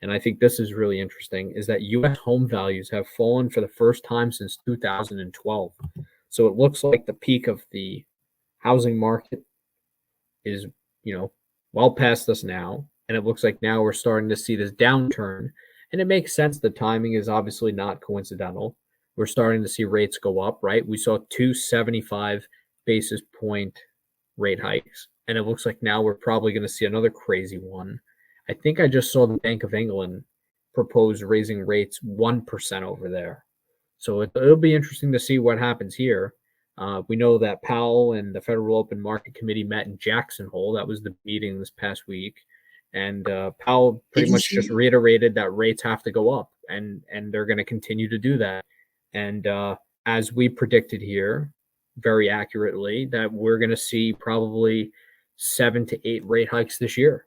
and I think this is really interesting, is that U.S. home values have fallen for the first time since 2012. So it looks like the peak of the housing market is, well past us now. And it looks like now we're starting to see this downturn. And it makes sense. The timing is obviously not coincidental. We're starting to see rates go up, right? We saw 275 basis point rate hikes. And it looks like now we're probably going to see another crazy one. I think I just saw the Bank of England propose raising rates 1% over there. So it'll be interesting to see what happens here. We know that Powell and the Federal Open Market Committee met in Jackson Hole. That was the meeting this past week. And Powell pretty much just reiterated that rates have to go up, and they're going to continue to do that. And as we predicted here, very accurately, that we're going to see probably 7 to 8 rate hikes this year.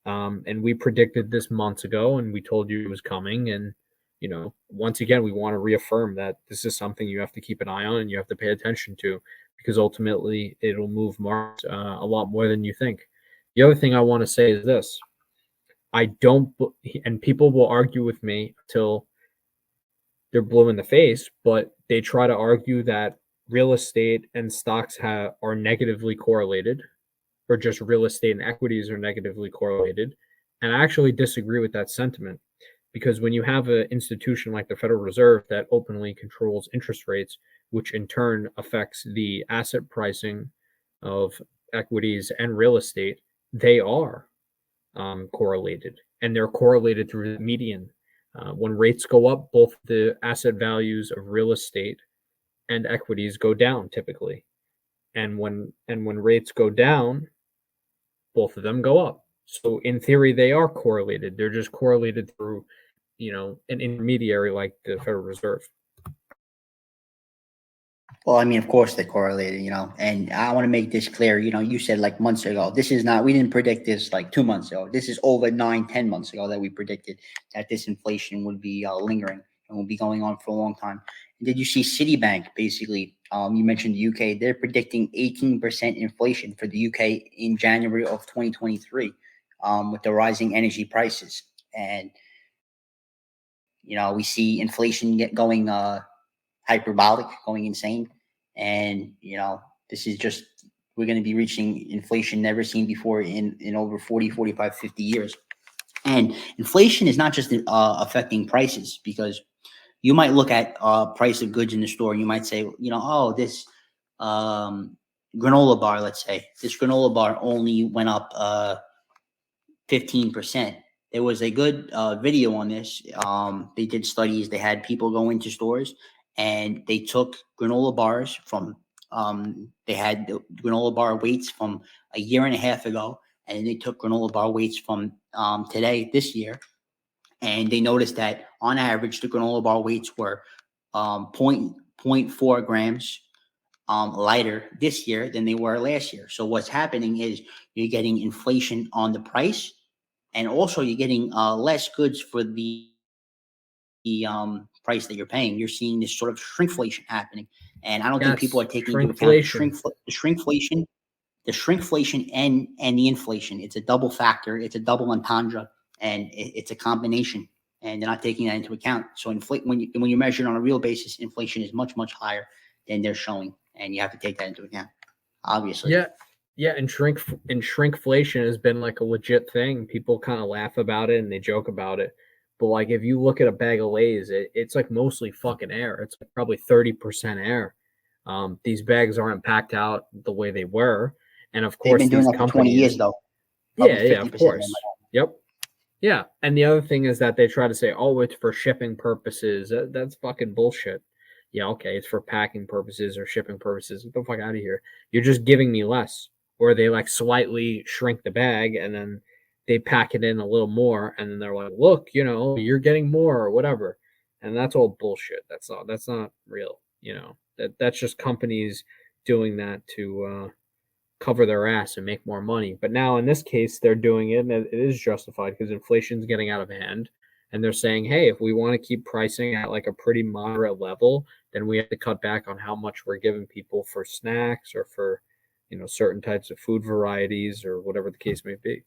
And we predicted this months ago, and we told you it was coming. And once again, we want to reaffirm that this is something you have to keep an eye on and you have to pay attention to, because ultimately it'll move markets a lot more than you think. The other thing I want to say is this. And people will argue with me till they're blue in the face, but they try to argue that real estate and stocks are negatively correlated, or just real estate and equities are negatively correlated. And I actually disagree with that sentiment. Because when you have an institution like the Federal Reserve that openly controls interest rates, which in turn affects the asset pricing of equities and real estate, they are correlated. And they're correlated through the median. When rates go up, both the asset values of real estate and equities go down typically. And when rates go down, both of them go up. So in theory, they are correlated. They're just correlated through, an intermediary like the Federal Reserve. Well, I mean, of course they're correlated, and I want to make this clear. You said like months ago, this is not, we didn't predict this like 2 months ago. This is over 9-10 months ago that we predicted that this inflation would be lingering and will be going on for a long time. And did you see Citibank basically, you mentioned the UK, they're predicting 18% inflation for the UK in January of 2023 with the rising energy prices. And we see inflation going hyperbolic, going insane. And, this is just, we're going to be reaching inflation never seen before in over 40, 45, 50 years. And inflation is not just affecting prices, because you might look at price of goods in the store and you might say, this granola bar, let's say, this granola bar only went up 15%. There was a good video on this. They did studies. They had people go into stores and they took granola bars from, they had the granola bar weights from a year and a half ago, and they took granola bar weights from this year. And they noticed that on average, the granola bar weights were 0.4 grams lighter this year than they were last year. So what's happening is you're getting inflation on the price, and also you're getting less goods for the price that you're paying. You're seeing this sort of shrinkflation happening, and I don't think people are taking into account the shrinkflation and the inflation. It's a double factor. It's a double entendre, and it's a combination, and they're not taking that into account. So when you measure it on a real basis, inflation is much, much higher than they're showing, and you have to take that into account, obviously. Yeah, and shrinkflation has been like a legit thing. People kind of laugh about it and they joke about it. But like if you look at a bag of Lay's, it's like mostly fucking air. It's like probably 30% air. These bags aren't packed out the way they were. And of course, they've been doing that for 20 years though. Yeah, of course. Yep. Yeah. And the other thing is that they try to say, oh, it's for shipping purposes. That's fucking bullshit. Yeah, okay, it's for packing purposes or shipping purposes. Get the fuck out of here. You're just giving me less. Or they like slightly shrink the bag and then they pack it in a little more and then they're like, look, you're getting more or whatever. And that's all bullshit. That's not real. That's just companies doing that to cover their ass and make more money. But now in this case, they're doing it and it is justified because inflation's getting out of hand. And they're saying, hey, if we want to keep pricing at like a pretty moderate level, then we have to cut back on how much we're giving people for snacks or for, certain types of food varieties or whatever the case may be.